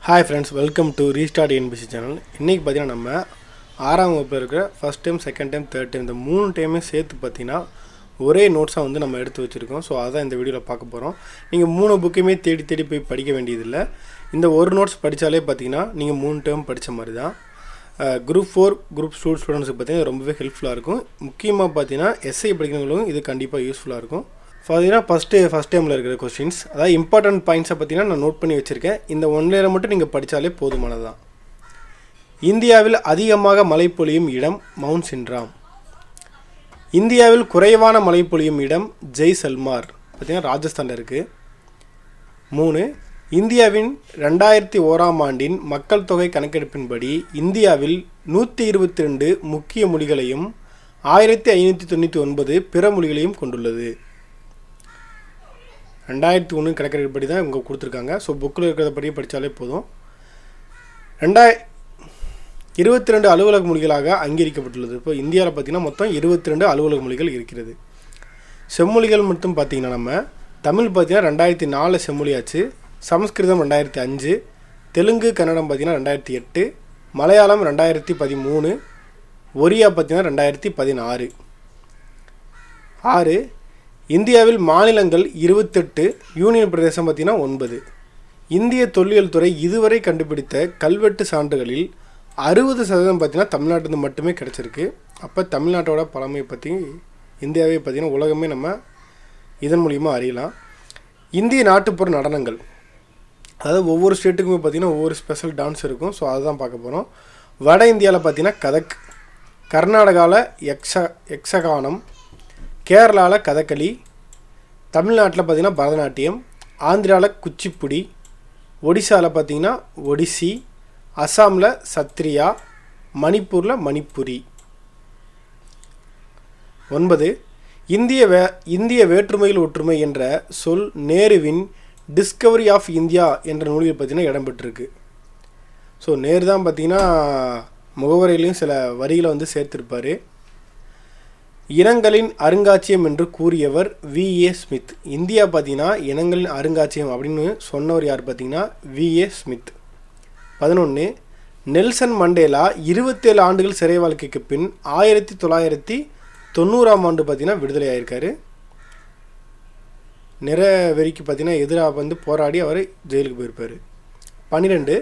Hi friends, welcome to restart NBC channel. இன்றைக்கி பார்த்தீங்கன்னா நம்ம 6ஆம் வகுப்பில் இருக்கிற first time, second time, third time இந்த 3 டைமே சேர்த்து பார்த்தீங்கன்னா ஒரே நோட்ஸாக வந்து நம்ம எடுத்து வச்சுருக்கோம். ஸோ அதான் இந்த வீடியோவில் பார்க்க போகிறோம். நீங்கள் 3 புக்கையுமே தேடி தேடி போய் படிக்க வேண்டியதில்லை. இந்த ஒரு நோட்ஸ் படித்தாலே பார்த்தீங்கன்னா நீங்கள் 3 டேர்ம் படித்த மாதிரி தான். குரூப் 4 குரூப் ஸ்டூடெண்ட்ஸுக்கு பார்த்தீங்கன்னா ரொம்பவே ஹெல்ப்ஃபுல்லாக இருக்கும். முக்கியமாக பார்த்தீங்கன்னா எஸ்ஐ படிக்கிறவங்களுக்கும் இது கண்டிப்பாக யூஸ்ஃபுல்லாக இருக்கும். பார்த்தீங்கன்னா ஃபஸ்ட் டைமில் இருக்கிற கொஸ்டின்ஸ், அதாவது இம்பார்ட்டன்ட் பாயிண்ட்ஸை பார்த்தீங்கன்னா நான் நோட் பண்ணி வச்சுருக்கேன். இந்த 1 லேயரை மட்டும் நீங்கள் படித்தாலே போதுமானது தான். இந்தியாவில் அதிகமாக மழை பொழியும் இடம் மவுண்ட் சின்ராம். இந்தியாவில் குறைவான மழை பொழியும் இடம் ஜெய்சல்மார், பார்த்தீங்கன்னா ராஜஸ்தானில் இருக்குது. 3. இந்தியாவின் 2001ஆம் ஆண்டின் மக்கள் தொகை கணக்கெடுப்பின்படி இந்தியாவில் 122 முக்கிய மொழிகளையும் 1599 பிற மொழிகளையும் கொண்டுள்ளது. 2001 கணக்கெடுப்படி தான் இவங்க கொடுத்துருக்காங்க. ஸோ புக்கில் இருக்கிறத படி படித்தாலே போதும். 22 அலுவலக மொழிகளாக அங்கீகரிக்கப்பட்டுள்ளது. இப்போ இந்தியாவில் பார்த்திங்கன்னா மொத்தம் 22 அலுவலக மொழிகள் இருக்கிறது. செம்மொழிகள் மட்டும் பார்த்திங்கன்னா நம்ம தமிழ் பார்த்திங்கன்னா 2004 செம்மொழியாச்சு, சமஸ்கிருதம் 2005, தெலுங்கு கன்னடம் பார்த்திங்கன்னா 2008, மலையாளம் 2013, ஒரியா பார்த்திங்கன்னா 2016. 6. இந்தியாவில் மாநிலங்கள் 28, யூனியன் பிரதேசம் பார்த்திங்கன்னா 9. இந்திய தொல்லியல் துறை இதுவரை கண்டுபிடித்த கல்வெட்டு சான்றுகளில் 60% பார்த்திங்கன்னா தமிழ்நாட்டில் மட்டுமே கிடச்சிருக்கு. அப்போ தமிழ்நாட்டோட பழமையை பற்றி இந்தியாவை பார்த்திங்கன்னா உலகமே நம்ம இதன் மூலிமா அறியலாம். இந்திய நாட்டுப்புற நடனங்கள், அதாவது ஒவ்வொரு ஸ்டேட்டுக்குமே பார்த்திங்கன்னா ஒவ்வொரு ஸ்பெஷல் டான்ஸ் இருக்கும். ஸோ அதுதான் பார்க்க போகிறோம். வட இந்தியாவில் பார்த்திங்கன்னா கதக், கர்நாடகாவில் யக்ஷகானம், கேரளாவில் கதகளி, தமிழ்நாட்டில் பார்த்திங்கன்னா பரதநாட்டியம், ஆந்திராவில் குச்சிப்புடி, ஒடிசாவில் பார்த்திங்கன்னா ஒடிசி, அசாமில் சத்ரியா, மணிப்பூரில் மணிப்புரி. 9. இந்திய வேற்றுமையில் ஒற்றுமை என்ற சொல் நேருவின் டிஸ்கவரி ஆஃப் இந்தியா என்ற நூலில் பார்த்திங்கன்னா இடம்பெற்றிருக்கு. ஸோ நேரு தான் பார்த்திங்கன்னா முகவரியிலையும் சில வரிகளை வந்து சேர்த்திருப்பார். இனங்களின் அருங்காட்சியகம் என்று கூறியவர் V.A. ஸ்மித். இந்தியா பார்த்திங்கன்னா இனங்களின் அருங்காட்சியகம் அப்படின்னு சொன்னவர் யார் பார்த்திங்கன்னா V.A. ஸ்மித். 11. நெல்சன் மண்டேலா 27 ஆண்டுகள் சிறை வாழ்க்கைக்கு பின் 1990ஆம் ஆண்டு பார்த்திங்கன்னா விடுதலை ஆகியிருக்காரு. வெறிக்கு பார்த்திங்கன்னா எதிராக வந்து போராடி அவர் ஜெயிலுக்கு போயிருப்பார். 12.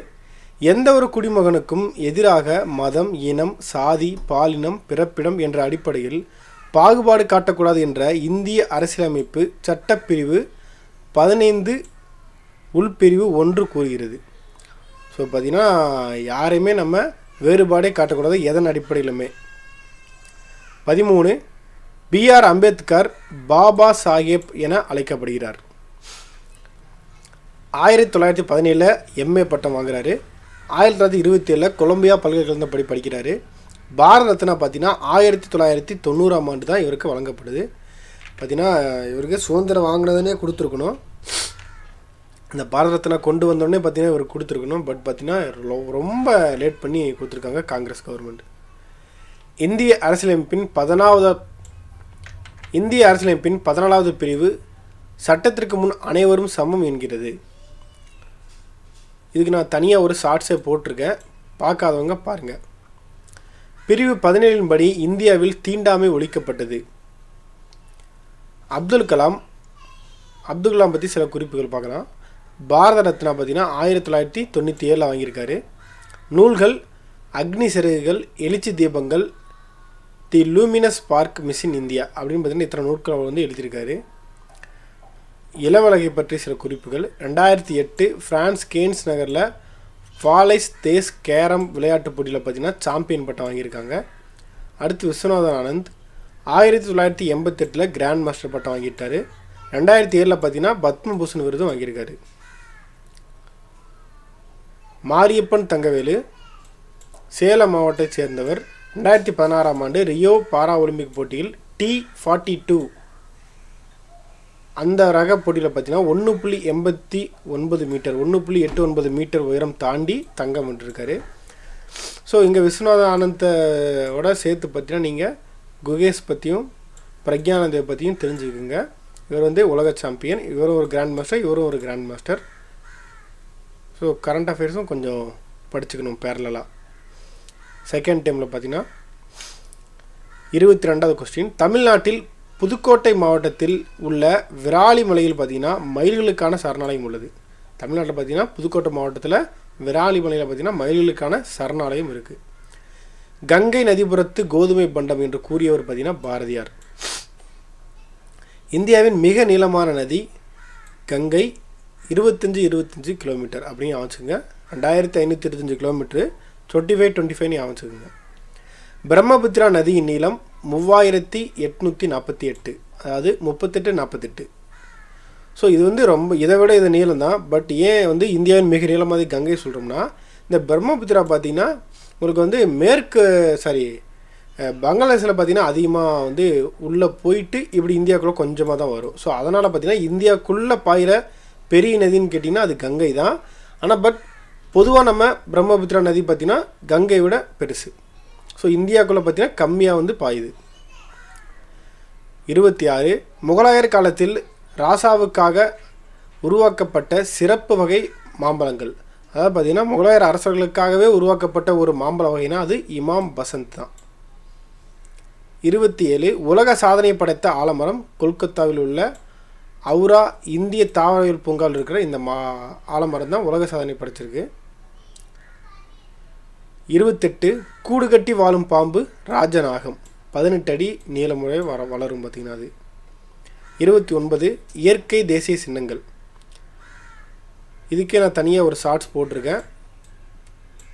எந்த ஒரு குடிமகனுக்கும் எதிராக மதம், இனம், சாதி, பாலினம், பிறப்பிடம் என்ற அடிப்படையில் பாகுபாடு காட்டக்கூடாது என்ற இந்திய அரசியலமைப்பு சட்டப்பிரிவு 15 உள்பிரிவு 1 கூறுகிறது. ஸோ பார்த்திங்கன்னா யாரையுமே நம்ம வேறுபாடே காட்டக்கூடாது எதன் அடிப்படையிலுமே. 13. B.R. அம்பேத்கர் பாபா சாஹேப் என அழைக்கப்படுகிறார். 1917 MA பட்டம் வாங்குறாரு. 1927 கொலம்பியா பல்கலைக்கழகத்தில் படிக்கிறாரு. பாரத ரத்னா பார்த்திங்கன்னா 1990ஆம் ஆண்டு தான் இவருக்கு வழங்கப்படுது. பார்த்திங்கன்னா இவருக்கு சுதந்திரம் வாங்கினதுனே கொடுத்துருக்கணும். இந்த பாரத ரத்னா கொண்டு வந்தோடனே பார்த்திங்கன்னா இவருக்கு கொடுத்துருக்கணும். பட் பார்த்திங்கன்னா ரொம்ப லேட் பண்ணி கொடுத்துருக்காங்க காங்கிரஸ் கவர்மெண்ட். இந்திய அரசியலமைப்பின் 14வது பிரிவு சட்டத்திற்கு முன் அனைவரும் சமம் என்கிறது. இதுக்கு நான் தனியாக ஒரு ஷார்ட்ஸே போட்டிருக்கேன், பார்க்காதவங்க பாருங்கள். பிரிவு 17 படி இந்தியாவில் தீண்டாமை ஒழிக்கப்பட்டது. அப்துல் கலாம் பற்றி சில குறிப்புகள் பார்க்கலாம். பாரத ரத்னா பார்த்திங்கன்னா 1997 வாங்கியிருக்காரு. நூல்கள் அக்னி சிறகுகள், எழுச்சி தீபங்கள், தி லூமினஸ் ஸ்பார்க் மிஷின் இந்தியா அப்படின்னு பார்த்திங்கன்னா இத்தனை நூட்களை வந்து எழுதியிருக்காரு. இளவழகை பற்றி சில குறிப்புகள். 2008 பிரான்ஸ் கேன்ஸ் நகரில் ஃபாலைஸ் தேஸ் கேரம் விளையாட்டுப் போட்டியில் பார்த்திங்கன்னா சாம்பியன் பட்டம் வாங்கியிருக்காங்க. அடுத்து விஸ்வநாதன் ஆனந்த் 1988 கிராண்ட் மாஸ்டர் பட்டம் வாங்கிட்டார். 2007 பார்த்திங்கன்னா பத்மபூஷன் விருதும் வாங்கியிருக்காரு. மாரியப்பன் தங்கவேலு சேலம் மாவட்டத்தைச் சேர்ந்தவர். 2016ஆம் ஆண்டு ரியோ பாரா ஒலிம்பிக் போட்டியில் T42 அந்த ரக போட்டியில் பார்த்திங்கன்னா 1.89 மீட்டர் 1.89 மீட்டர் உயரம் தாண்டி தங்கம் வென்றிருக்காரு. ஸோ இங்கே விஸ்வநாத ஆனந்தோட சேர்த்து பார்த்தீங்கன்னா நீங்கள் குகேஷ் பற்றியும் பிரக்யானந்தேவ் பற்றியும் தெரிஞ்சுக்குங்க. இவர் வந்து உலக சாம்பியன், இவரும் ஒரு கிராண்ட் மாஸ்டர், இவரும் ஒரு grand master. So so current அஃபேர்ஸும் கொஞ்சம் படிச்சுக்கணும் பேரலாக. செகண்ட் டைமில் பார்த்தீங்கன்னா 22வது கொஸ்டின், தமிழ்நாட்டில் புதுக்கோட்டை மாவட்டத்தில் உள்ள விராலிமலையில் பார்த்தீங்கன்னா மயில்களுக்கான சரணாலயம் உள்ளது. தமிழ்நாட்டில் பார்த்தீங்கன்னா புதுக்கோட்டை மாவட்டத்தில் விராலிமலையில் பார்த்தீங்கன்னா மயில்களுக்கான சரணாலயம் இருக்குது. கங்கை நதிபுரத்து கோதுமை பண்டம் என்று கூறியவர் பார்த்தீங்கன்னா பாரதியார். இந்தியாவின் மிக நீளமான நதி கங்கை, 25 கிலோமீட்டர் அப்படின்னு ஆச்சுங்க. 2525 கிலோமீட்டரு, 25 ஆச்சுங்க. பிரம்மபுத்திரா நதியின் நீளம் 3848, அதாவது 3848. ஸோ இது வந்து ரொம்ப இதை விட இது நீளம் தான். பட் ஏன் வந்து இந்தியாவின் மிக நீளமாக கங்கை சொல்கிறோம்னா, இந்த பிரம்மபுத்திரா பார்த்திங்கன்னா உங்களுக்கு வந்து பங்களாதேஷில் பார்த்திங்கன்னா அதிகமாக வந்து உள்ளே போயிட்டு இப்படி இந்தியாவுக்குள்ளே கொஞ்சமாக தான் வரும். ஸோ அதனால் பார்த்திங்கன்னா இந்தியாவுக்குள்ளே பாயிற பெரிய நதின்னு கேட்டிங்கன்னா அது கங்கை தான். ஆனால் பட் பொதுவாக நம்ம பிரம்மபுத்திரா நதி பார்த்திங்கன்னா கங்கை விட பெருசு. ஸோ இந்தியாவுக்குள்ளே பார்த்திங்கன்னா கம்மியாக வந்து பாயுது. 26, முகலாயர் காலத்தில் ராசாவுக்காக உருவாக்கப்பட்ட சிறப்பு வகை மாம்பழங்கள். அதாவது பார்த்திங்கன்னா முகலாயர் அரசர்களுக்காகவே உருவாக்கப்பட்ட ஒரு மாம்பழ வகைனா அது இமாம் பசந்த் தான். 27, உலக சாதனை படைத்த ஆலமரம் கொல்கத்தாவில் உள்ள அவுரா இந்திய தாவரவியல் பூங்காவில் இருக்கிற இந்த ஆலமரம் தான் உலக சாதனை படைச்சிருக்கு. 28, கூடு கட்டி வாழும் பாம்பு ராஜநாகம், 18 அடி நீளமுறை வளரும் பார்த்திங்கன்னா அது. 29, இயற்கை தேசிய சின்னங்கள். இதுக்கே நான் தனியாக ஒரு ஷார்ட்ஸ் போட்டிருக்கேன்,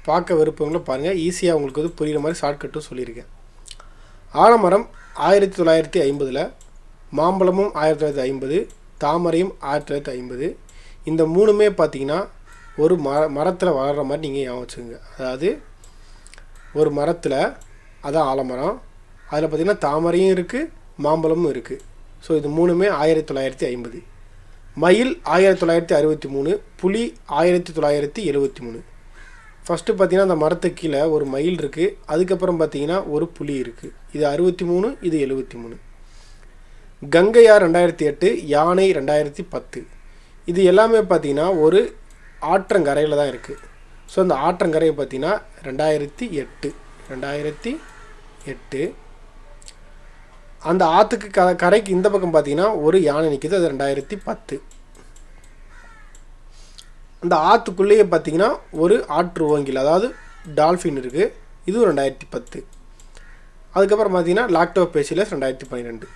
பார்க்க விருப்பங்களும் பாருங்கள். ஈஸியாக உங்களுக்கு வந்து புரிகிற மாதிரி ஷார்ட்கட்டும் சொல்லியிருக்கேன். ஆலமரம் 1950, மாம்பழமும் 1950, தாமரையும் 1950. இந்த மூணுமே பார்த்திங்கன்னா ஒரு மரத்தில் வளர்கிற மாதிரி நீங்கள் ஞாபகம் வச்சுக்கோங்க. அதாவது ஒரு மரத்தில் அதான் ஆலமரம், அதில் பார்த்திங்கன்னா தாமரையும் இருக்குது மாம்பழமும் இருக்குது. ஸோ இது மூணுமே 1950. மயில் 1963, புலி 1973. ஃபஸ்ட்டு பார்த்திங்கன்னா அந்த மரத்துக்கு கீழே ஒரு மயில் இருக்குது, அதுக்கப்புறம் பார்த்திங்கன்னா ஒரு புலி இருக்குது. இது 63, இது 73. கங்கையார் 2008, யானை 2010. இது எல்லாமே பார்த்திங்கன்னா ஒரு ஆற்றங்கரையில் தான் இருக்குது. ஸோ அந்த ஆற்றங்கரையை பார்த்திங்கன்னா 2008. அந்த ஆற்றுக்கு கரைக்கு இந்த பக்கம் பார்த்திங்கன்னா ஒரு யானை நிற்கிது, அது 2010. அந்த ஆற்றுக்குள்ளேயே பார்த்திங்கன்னா ஒரு ஆற்று ஓங்கில் அதாவது டால்ஃபின் இருக்குது, இதுவும் 2010. அதுக்கப்புறம் பார்த்திங்கன்னா லாக்டோபேசிலஸ் 2012.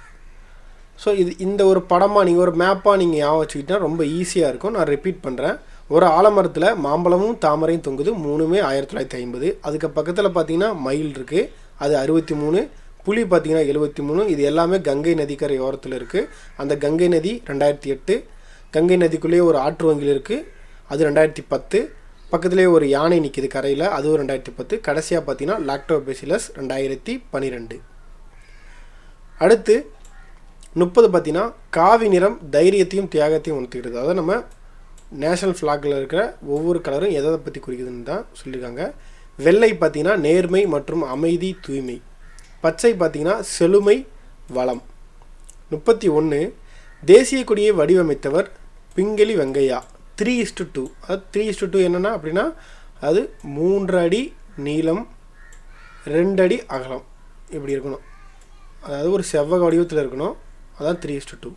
ஸோ இந்த ஒரு படமாக நீங்கள் ஒரு மேப்பாக நீங்கள் ஞாபகம் வச்சுக்கிட்டால் ரொம்ப ஈஸியாக இருக்கும். நான் ரிப்பீட் பண்ணுறேன். ஒரு ஆலமரத்தில் மாம்பழமும் தாமரையும் தொங்குது, மூணுமே 1950. அதுக்கு பக்கத்தில் பார்த்திங்கன்னா மயில் இருக்குது, அது 63. புலி பார்த்திங்கன்னா 73. இது எல்லாமே கங்கை நதிக்கரை ஓரத்தில் இருக்குது. அந்த கங்கை நதி 2008. கங்கை நதிக்குள்ளேயே ஒரு ஆற்று வங்கில் இருக்குது, அது 2010. பக்கத்துலேயே ஒரு யானை நிற்கிது கரையில், அதுவும் 2010. கடைசியாக பார்த்திங்கன்னா லாக்டோபேசிலஸ் 2012. அடுத்து 30 பார்த்திங்கன்னா காவி நிறம் தைரியத்தையும் தியாகத்தையும் உணர்த்துகிறது. அதாவது நம்ம நேஷனல் ஃப்ளாகில் இருக்கிற ஒவ்வொரு கலரும் எதை பற்றி குறிக்குதுன்னு தான் சொல்லியிருக்காங்க. வெள்ளை பார்த்திங்கன்னா நேர்மை மற்றும் அமைதி தூய்மை. பச்சை பார்த்திங்கன்னா செழுமை வளம். 31 தேசிய கொடியை வடிவமைத்தவர் பிங்களி வெங்கையா. 3:2. அது 3:2 என்னென்னா அப்படின்னா அது 3 அடி நீளம் 2 அடி அகலம் இப்படி இருக்கணும். அதாவது ஒரு செவ்வக வடிவத்தில் இருக்கணும். அதான் 3:2.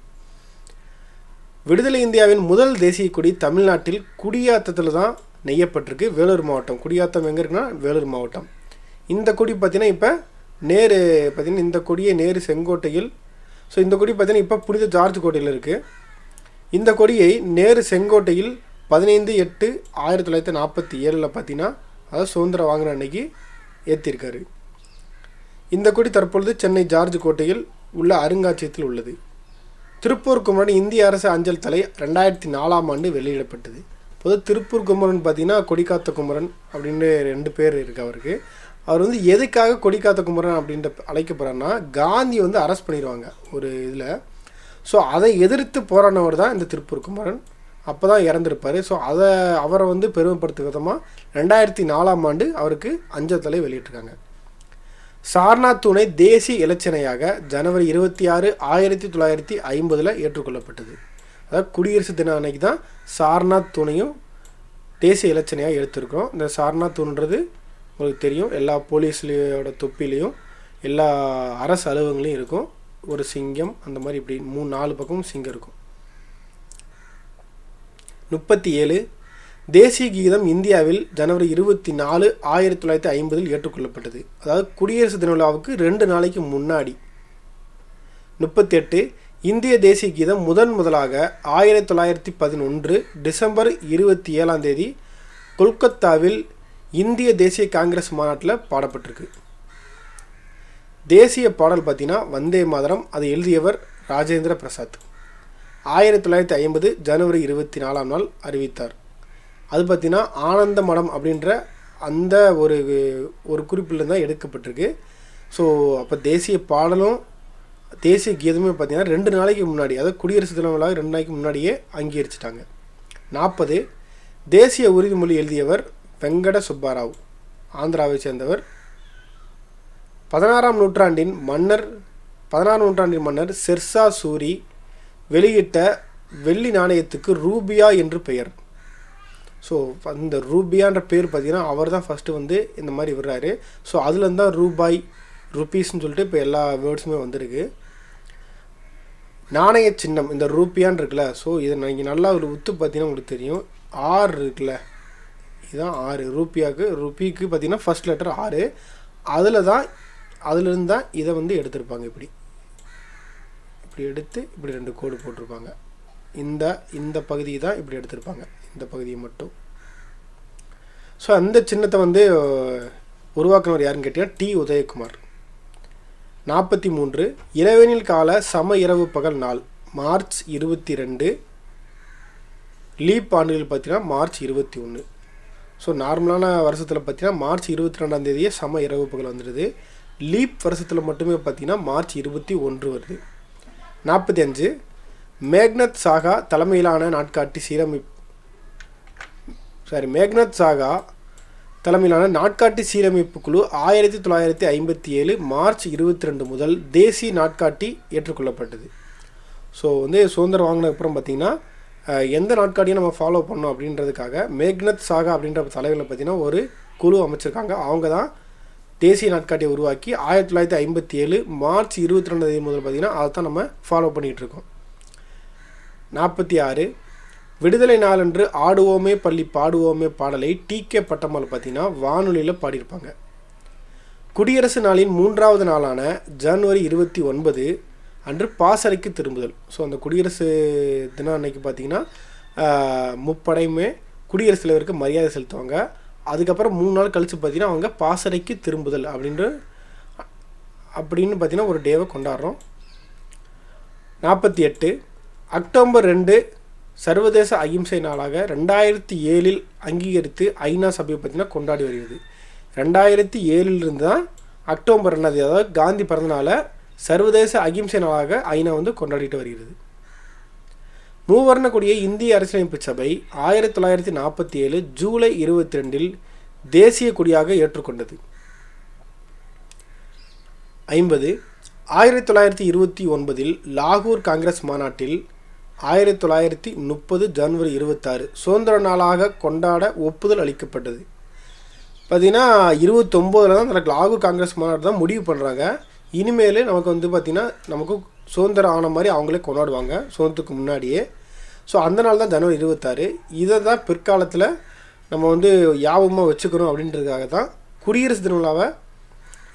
விடுதலை இந்தியாவின் முதல் தேசிய கொடி தமிழ்நாட்டில் குடியாத்தத்தில் தான் நெய்யப்பட்டிருக்கு, வேலூர் மாவட்டம். குடியாத்தம் எங்கே இருக்குன்னா வேலூர் மாவட்டம். இந்த கொடி பார்த்திங்கன்னா இப்போ நேரு பார்த்திங்கன்னா இந்த கொடியை நேரு செங்கோட்டையில். ஸோ இந்த கொடி பார்த்திங்கன்னா இப்போ புனித ஜார்ஜ் கோட்டையில் இருக்குது. இந்த கொடியை நேரு செங்கோட்டையில் 15/8/1947 பார்த்திங்கன்னா அதாவது சுதந்திரம் வாங்கின அன்னைக்கு ஏற்றிருக்காரு. இந்த கொடி தற்பொழுது சென்னை ஜார்ஜ் கோட்டையில் உள்ள அருங்காட்சியகத்தில் உள்ளது. திருப்பூர் குமரன் இந்திய அரசு அஞ்சல் தலை 2004ஆம் ஆண்டு வெளியிடப்பட்டது. பொது திருப்பூர் குமரன் பார்த்திங்கன்னா கொடிக்காத்த குமரன் அப்படின்னு 2 பேர் இருக்குது அவருக்கு. அவர் வந்து எதுக்காக கொடிக்காத்த குமரன் அப்படின்ட்டு அழைக்கப்படுறாருன்னா, காந்தி வந்து அரெஸ்ட் பண்ணிடுவாங்க ஒரு இதில். ஸோ அதை எதிர்த்து போராடினவர் தான் இந்த திருப்பூர் குமரன். அப்போ தான் இறந்துருப்பார். ஸோ அவரை வந்து பெருமைப்படுத்தும் விதமாக 2004ஆம் ஆண்டு அவருக்கு அஞ்சல் தலை வெளியிட்டிருக்காங்க. சார்நாத் தூணை தேசிய இலச்சினையாக ஜனவரி 26, 1950 ஏற்றுக்கொள்ளப்பட்டது. அதாவது குடியரசு தின அன்னைக்கு தான் சார்நாத் தூணையும் தேசிய இலச்சினையாக எடுத்திருக்கிறோம். இந்த சாரநாத்துன்றது உங்களுக்கு தெரியும், எல்லா போலீஸ்லையோட தொப்பிலையும் எல்லா அரசு அலுவலகங்களையும் இருக்கும். ஒரு சிங்கம் அந்த மாதிரி இப்படி 3-4 பக்கமும் சிங்கம் இருக்கும். 37 தேசிய கீதம் இந்தியாவில் ஜனவரி 24, 1950 ஏற்றுக்கொள்ளப்பட்டது. அதாவது குடியரசு தின விழாவுக்கு 2 நாளைக்கு முன்னாடி. 38 இந்திய தேசிய கீதம் முதலாக 1911 டிசம்பர் 27 கொல்கத்தாவில் இந்திய தேசிய காங்கிரஸ் மாநாட்டில் பாடப்பட்டிருக்கு. தேசிய பாடல் பார்த்தீங்கன்னா வந்தே மாதரம். அதை எழுதியவர் ராஜேந்திர பிரசாத். 1950 ஜனவரி 24 அறிவித்தார். அது பார்த்தீங்கன்னா ஆனந்த மடம் அப்படின்ற அந்த ஒரு குறிப்பில் தான் எடுக்கப்பட்டிருக்கு. ஸோ அப்போ தேசிய பாடலும் தேசிய கீதமே பார்த்தீங்கன்னா 2 நாளைக்கு முன்னாடி, அதாவது குடியரசு தின விழா 2 நாளைக்கு முன்னாடியே அங்கீகரிச்சிட்டாங்க. 40 தேசிய உறுதிமொழி எழுதியவர் வெங்கட சுப்பாராவ், ஆந்திராவை சேர்ந்தவர். 16ஆம் நூற்றாண்டின் மன்னர் ஷெர்ஷா சூரி வெளியிட்ட வெள்ளி நாணயத்துக்கு ரூபியா என்று பெயர். ஸோ அந்த ரூபியான்ற பேர் பார்த்தீங்கன்னா அவர் தான் ஃபஸ்ட்டு வந்து இந்த மாதிரி விடுறாரு. ஸோ அதுலேருந்து தான் ரூபாய், ருப்பீஸ்ன்னு சொல்லிட்டு இப்போ எல்லா வேர்ட்ஸுமே வந்திருக்கு. நாணய சின்னம் இந்த ரூபியான்னு இருக்குல்ல, ஸோ இதை நீங்கள் நல்லா ஒரு உத்து பார்த்தீங்கன்னா உங்களுக்கு தெரியும், ஆர் இருக்குல்ல, இதுதான் ஆறு. ருப்பிக்கு பார்த்தீங்கன்னா ஃபஸ்ட் லெட்டர் ஆறு. அதுலேருந்து தான் இதை வந்து எடுத்திருப்பாங்க. இப்படி எடுத்து இப்படி 2 கோடு போட்டிருப்பாங்க. இந்த பகுதியை தான் இப்படி எடுத்திருப்பாங்க, இந்த பகுதியை மட்டும். ஸோ அந்த சின்னத்தை வந்து உருவாக்குனவர் யாருன்னு கேட்டீங்கன்னா டி உதயகுமார். 43 இளவேனில் கால சம இரவு பகல் நாள் மார்ச் 22. லீப் ஆண்டுகள் பார்த்தீங்கன்னா மார்ச் 21. ஸோ நார்மலான வருஷத்தில் பார்த்தீங்கன்னா மார்ச் 22 சம இரவு பகல் வந்துடுது. லீப் வருஷத்தில் மட்டுமே பார்த்தீங்கன்னா மார்ச் 21 வருது. 45 மேக்னத் சாகா தலைமையிலான நாட்காட்டி சீரமைப்பு குழு 1957 மார்ச் 22 முதல் தேசிய நாட்காட்டி ஏற்றுக்கொள்ளப்பட்டது. ஸோ வந்து சுதந்திரம் வாங்கின அப்புறம் பார்த்திங்கன்னா எந்த நாட்காட்டியும் நம்ம ஃபாலோ பண்ணோம் அப்படின்றதுக்காக மேக்னத் சாகா அப்படின்ற தலைவரில் பார்த்திங்கன்னா ஒரு குழு அமைச்சிருக்காங்க. அவங்க தான் தேசிய நாட்காட்டியை உருவாக்கி 1957 மார்ச் 22 முதல் பார்த்திங்கன்னா அதை தான் நம்ம ஃபாலோ பண்ணிகிட்ருக்கோம். 46 விடுதலை நாளன்று ஆடுவோமே பள்ளி பாடுவோமே பாடலை டி.கே. பட்டம்மாள் பார்த்திங்கன்னா வானொலியில் பாடியிருப்பாங்க. குடியரசு நாளின் 3வது நாளான ஜனவரி 29 அன்று பாசறைக்கு திரும்புதல். ஸோ அந்த குடியரசு தினம் அன்னைக்கு பார்த்திங்கன்னா முப்படையுமே குடியரசுத் தலைவருக்கு மரியாதை செலுத்துவாங்க. அதுக்கப்புறம் 3 நாள் கழித்து பார்த்திங்கன்னா அவங்க பாசறைக்கு திரும்புதல் அப்படின்னு பார்த்திங்கன்னா ஒரு டேவை கொண்டாடுறோம். 48 அக்டோபர் 2 சர்வதேச அகிம்சை நாளாக 2007 அங்கீகரித்து ஐநா சபையை பார்த்திங்கன்னா கொண்டாடி வருகிறது. 2007 தான் அக்டோபர் 2, அதாவது காந்தி பிறந்தநாள சர்வதேச அகிம்சை நாளாக ஐநா வந்து கொண்டாடிட்டு வருகிறது. மூவர்ண கொடியை இந்திய அரசியலமைப்பு சபை 1947 ஜூலை 22 தேசிய கொடியாக ஏற்றுக்கொண்டது. 50 1929 லாகூர் காங்கிரஸ் மாநாட்டில் 1930 ஜனவரி 26 சுதந்திர நாளாக கொண்டாட ஒப்புதல் அளிக்கப்பட்டது. பார்த்திங்கன்னா 29 தான் அந்த லாகூர் காங்கிரஸ் மாநாடு தான் முடிவு பண்ணுறாங்க. இனிமேல் நமக்கு வந்து பார்த்திங்கன்னா நமக்கு சுதந்திரம் ஆன மாதிரி அவங்களே கொண்டாடுவாங்க சுதந்திரத்துக்கு முன்னாடியே. ஸோ அந்த நாள் தான் ஜனவரி 26. இதை தான் பிற்காலத்தில் நம்ம வந்து யாபமாக வச்சுக்கிறோம் அப்படின்றதுக்காக தான் குடியரசு தின விழாவை,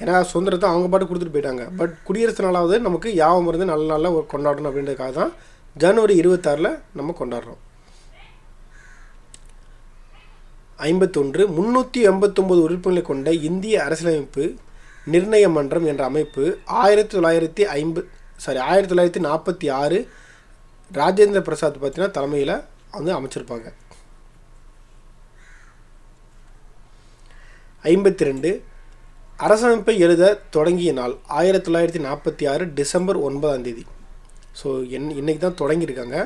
ஏன்னா சுதந்திரத்தை அவங்க பாட்டு கொடுத்துட்டு போயிட்டாங்க, பட் குடியரசு நாளாவது நமக்கு யாபம் இருந்து நல்ல நாளில் கொண்டாடணும் அப்படின்றதுக்காக தான் ஜனவரி 26 நம்ம கொண்டாடுறோம். 51 389 உறுப்பினர்களை கொண்ட இந்திய அரசியலமைப்பு நிர்ணய மன்றம் என்ற அமைப்பு 1946 ராஜேந்திர பிரசாத் பார்த்தீங்கன்னா தலைமையில் வந்து அமைச்சிருப்பாங்க. 52 அரசமைப்பை எழுத தொடங்கிய நாள் 1946 டிசம்பர் 9. ஸோ இன்றைக்கி தான் தொடங்கியிருக்காங்க.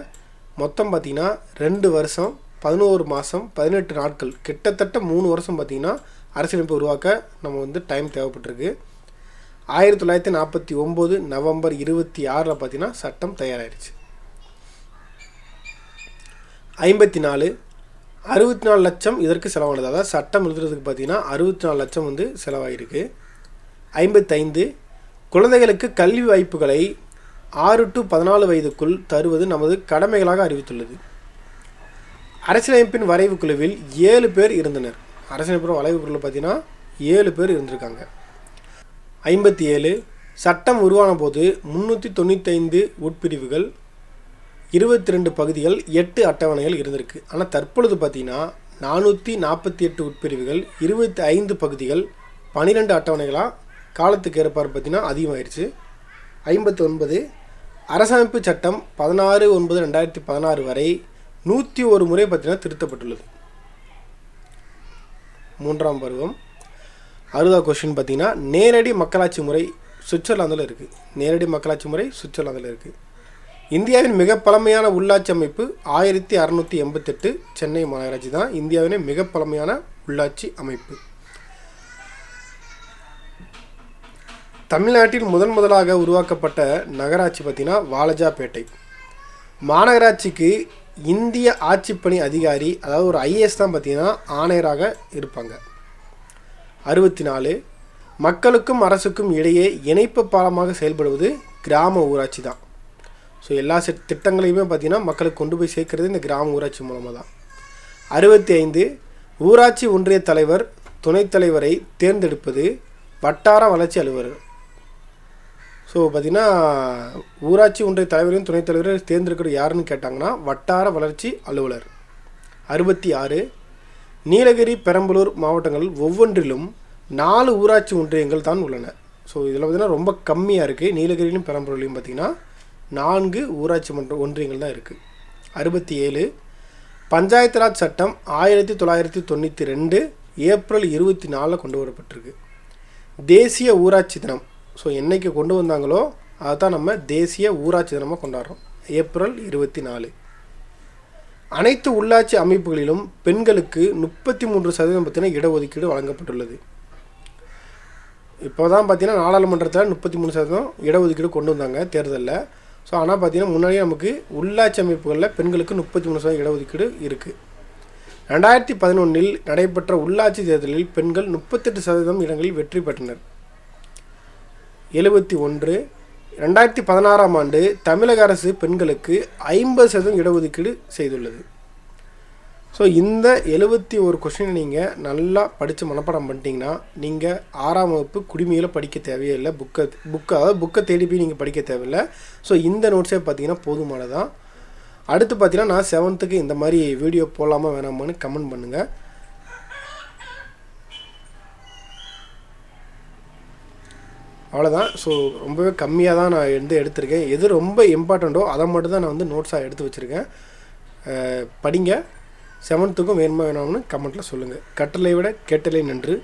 மொத்தம் பார்த்திங்கன்னா 2 வருஷம் 11 மாதம் 18 நாட்கள், கிட்டத்தட்ட 3 வருஷம் பார்த்திங்கன்னா அரசியலமைப்பு உருவாக்க நம்ம வந்து டைம் தேவைப்பட்டிருக்கு. 1949 நவம்பர் 26 பார்த்திங்கன்னா சட்டம் தயாராகிடுச்சு. 54 64 லட்சம் இதற்கு செலவானது. அதாவது சட்டம் எழுதுறதுக்கு பார்த்தீங்கன்னா 64 லட்சம் வந்து செலவாகிருக்கு. 55 குழந்தைகளுக்கு கல்வி வாய்ப்புகளை 6 to 14 வயதுக்குள் தருவது நமது கடமைகளாக அறிவித்துள்ளது. அரசியலமைப்பின் வரைவு குழுவில் 7 பேர் இருந்தனர். அரசியலமைப்பு வரைவு குழுவில் பார்த்தீங்கன்னா 7 பேர் இருந்திருக்காங்க. 57 சட்டம் உருவான போது 395 உட்பிரிவுகள், 22 பகுதிகள், 8 அட்டவணைகள் இருந்திருக்கு. ஆனால் தற்பொழுது பார்த்தீங்கன்னா 448 உட்பிரிவுகள், 25 பகுதிகள், 12 அட்டவணைகளாக காலத்துக்கு ஏற்பாடு பார்த்தீங்கன்னா அதிகமாகிடுச்சு. 59 அரசமைப்பு சட்டம் 16/9/2016 வரை 101 முறை பார்த்தீங்கன்னா திருத்தப்பட்டுள்ளது. 3ஆம் பருவம் 60வது கொஸ்டின் பார்த்தீங்கன்னா நேரடி மக்களாட்சி முறை சுவிட்சர்லாந்தில் இருக்குது. நேரடி மக்களாட்சி முறை சுவிட்சர்லாந்தில் இருக்குது. இந்தியாவின் மிக பழமையான உள்ளாட்சி அமைப்பு 1688 சென்னை மாநகராட்சி தான் இந்தியாவின் மிக பழமையான உள்ளாட்சி அமைப்பு. தமிழ்நாட்டில் முதலாக உருவாக்கப்பட்ட நகராட்சி பார்த்தீங்கன்னா வாலஜாபேட்டை. மாநகராட்சிக்கு இந்திய ஆட்சிப்பணி அதிகாரி, அதாவது ஒரு ஐஏஎஸ் தான் பார்த்தீங்கன்னா ஆணையராக இருப்பாங்க. 64 மக்களுக்கும் அரசுக்கும் இடையே இணைப்பு பாலமாக செயல்படுவது கிராம ஊராட்சி தான். ஸோ எல்லா திட்டங்களையுமே பார்த்திங்கன்னா மக்களுக்கு கொண்டு போய் சேர்க்கறது இந்த கிராம ஊராட்சி மூலமாக தான். 65 ஊராட்சி ஒன்றிய தலைவர், துணைத் தலைவரை தேர்ந்தெடுப்பது வட்டார வளர்ச்சி அலுவலர். ஸோ பார்த்திங்கன்னா ஊராட்சி ஒன்றிய தலைவரையும் துணைத் தலைவரை தேர்ந்தெடுக்கிறது யாருன்னு கேட்டாங்கன்னா வட்டார வளர்ச்சி அலுவலர். 66 நீலகிரி, பெரம்பலூர் மாவட்டங்கள் ஒவ்வொன்றிலும் 4 ஊராட்சி ஒன்றியங்கள் தான் உள்ளன. ஸோ இதில் பார்த்திங்கன்னா ரொம்ப கம்மியாக இருக்குது. நீலகிரியிலும் பெரம்பலூர்லையும் பார்த்திங்கன்னா 4 ஊராட்சி ஒன்றியங்கள் தான் இருக்குது. 67 பஞ்சாயத்து ராஜ் சட்டம் 1992 ஏப்ரல் 24 கொண்டு வரப்பட்டிருக்கு. தேசிய ஊராட்சி தினம், ஸோ என்றைக்கு கொண்டு வந்தாங்களோ அதை தான் நம்ம தேசிய ஊராட்சி தினமாக கொண்டாடுறோம், ஏப்ரல் 24. அனைத்து உள்ளாட்சி அமைப்புகளிலும் பெண்களுக்கு 33% பார்த்தீங்கன்னா இடஒதுக்கீடு வழங்கப்பட்டுள்ளது. இப்போ தான் பார்த்தீங்கன்னா நாடாளுமன்றத்தில் 33% இடஒதுக்கீடு கொண்டு வந்தாங்க தேர்தலில். ஸோ ஆனால் பார்த்தீங்கன்னா முன்னாடியே நமக்கு உள்ளாட்சி அமைப்புகளில் பெண்களுக்கு 33% இடஒதுக்கீடு இருக்குது. 2011 நடைபெற்ற உள்ளாட்சி தேர்தலில் பெண்கள் 38% இடங்களில் வெற்றி பெற்றனர். 71 2016ஆம் ஆண்டு தமிழக அரசு பெண்களுக்கு 50% இடஒதுக்கீடு செய்துள்ளது. ஸோ இந்த 71 கொஸ்டினை நீங்கள் நல்லா படித்து மனப்பாடம் பண்ணிட்டீங்கன்னா நீங்கள் 6ஆம் வகுப்பு குடிமையில் படிக்க தேவையே இல்லை. புக்கை தேடி போய் நீங்கள் படிக்க தேவையில்லை. ஸோ இந்த நோட்ஸே பார்த்தீங்கன்னா போதுமானதான். அடுத்து பார்த்தீங்கன்னா நான் 7th இந்த மாதிரி வீடியோ போடலாமா வேணாமான்னு கமெண்ட் பண்ணுங்கள். அவ்வளோதான். ஸோ ரொம்பவே கம்மியாக தான் நான் எடுத்திருக்கேன். எது ரொம்ப இம்பார்ட்டண்ட்டோ அதை மட்டும் தான் நான் நோட்ஸாக எடுத்து வச்சுருக்கேன். படிங்க. 7th வேணுமா வேணாம்னு கமெண்ட்டில் சொல்லுங்கள். கட்டளை விட கேட்டலை நன்று.